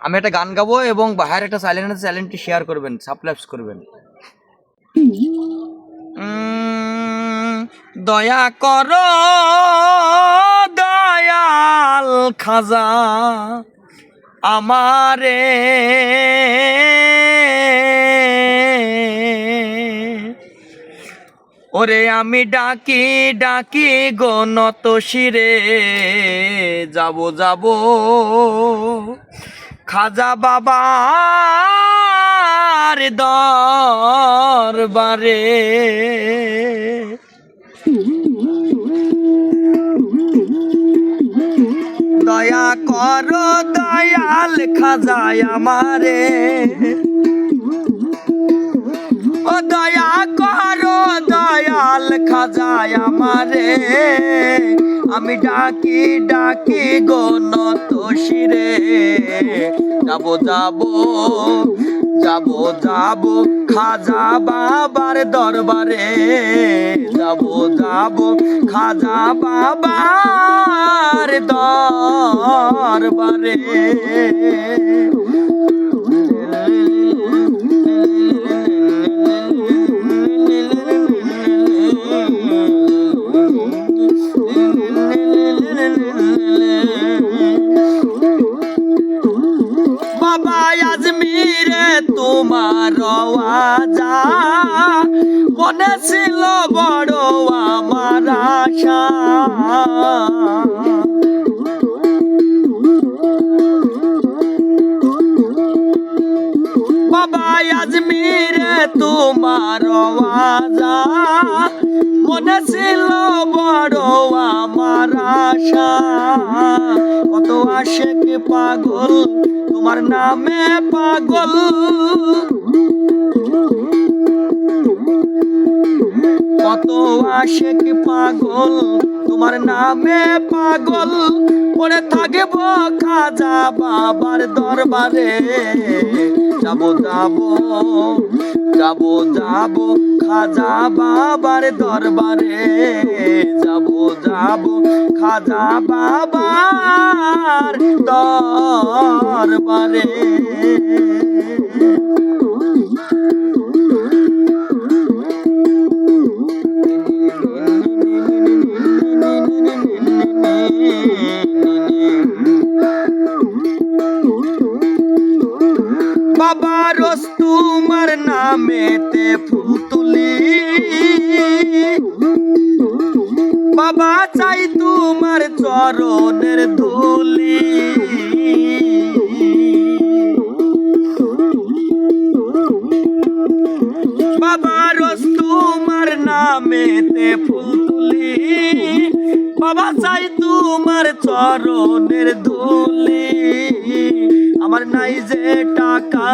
আমি একটা গান গাবো এবং বাইরের একটা সাইলেন্ট আছে, চ্যানেলটি শেয়ার করবেন, সাবস্ক্রাইব করবেন। দয়া করো দয়াল খাজা আমারে, ওরে আমি ডাকি ডাকি গো নত শিরে যাব যাব খাজা বাবার দরবারে। দয়া করো দয়াল খাজা আমারে, ও দয়া করো দয়াল খাজা আমারে, আমি ডাকি ডাকি গো নত শিরে যাব যাব যাব যাব খাজা বাবার দরবারে, যাব যাব খাজা বাবার দরবারে। বাবা আজমিরে তোমার আওয়াজা মনে ছিল বড় আমার আশা, বাবা আজমিরে তোমার আওয়াজা মনে ছিল বড় আমার আশা। কত আশেক পাগল তোমার নামে পাগল, কত আশেক পাগল তোমার নামে পাগল, পড়ে থাকব খাজা বাবার দরবারে, যাব যাব যাব যাব খাজা বাবার দরবারে, যাব যাব খাজা বাবার দরবারে। বাবা রোজ তোমার নামেতে ফুল তুলি, বাবা চাই তোমার চরণের ধুলি, বাবা রোজ তোমার নামেতে ফুল তুলি, বাবা চাই তোমার চরণের ধুলি। আমার নাই যে টাকা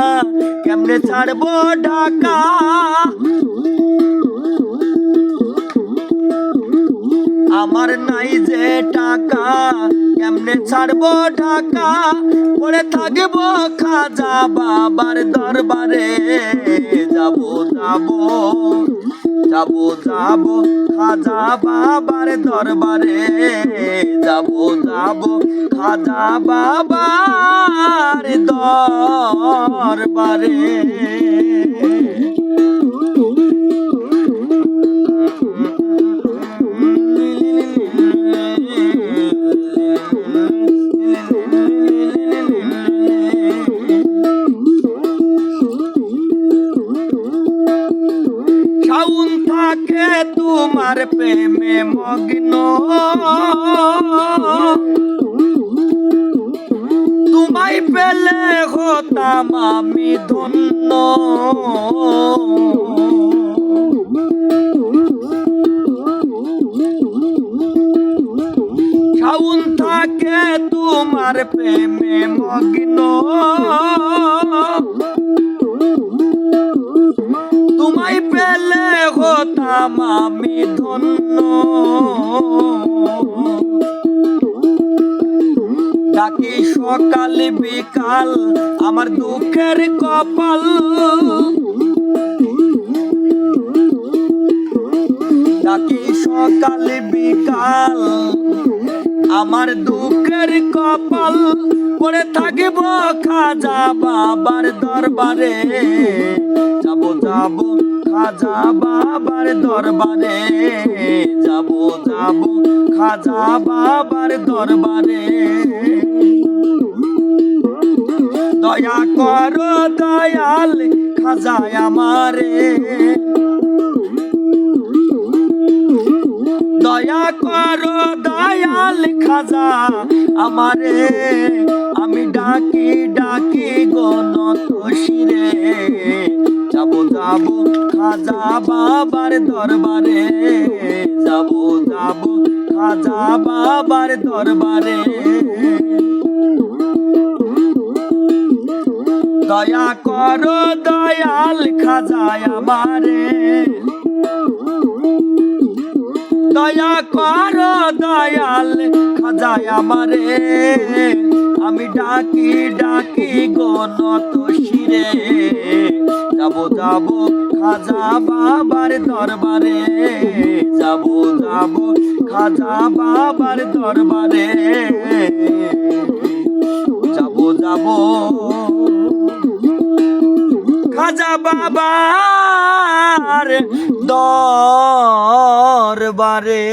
কেমনে ছাড়বো ঢাকা, আমার নাই যে টাকা কেমনে ছাড়বো ঢাকা, পড়ে থাকবো খাজা বাবার দরবারে, যাব যাব যাব যাব খাজা বাবার দরবারে, যাব যাব খাজা বাবার দরবারে। শাউন থাকে তোমার প্রেমে মগ্ন, তোমায় পেলে হতাম আমি ধন্য, শাউন থাকে তোমার প্রেমে মগ্ন, তোমায় পেলে হতাম আমি ধন্য, ডাকি সকাল বিকাল আমার দুঃখের কপাল, ডাকি সকাল বিকাল আমার দুঃখের কপাল পড়ে থাকিব খাজা বাবার দরবারে যাব যাব খাজা বাবার দরবারে যাব যাব খাজা বাবার দরবারে দয়া করো দয়াল খাজা আমারে দয়া করো দয়াল খাজা আমারে আমি ডাকি ডাকি গনত শিরে যাব যাব খাজা বাবার দরবারে যাব যাব খাজা বাবার দরবারে দয়া করো দয়াল খাজা আমারে দয়া করো দয়াল খাজা আমারে আমি ডাকি ডাকি গনত শিরে যাব যাব খাজা বাবার দরবারে যাব যাব খাজা বাবার দরবারে যাব যাব খাজা বাবার দরবারে।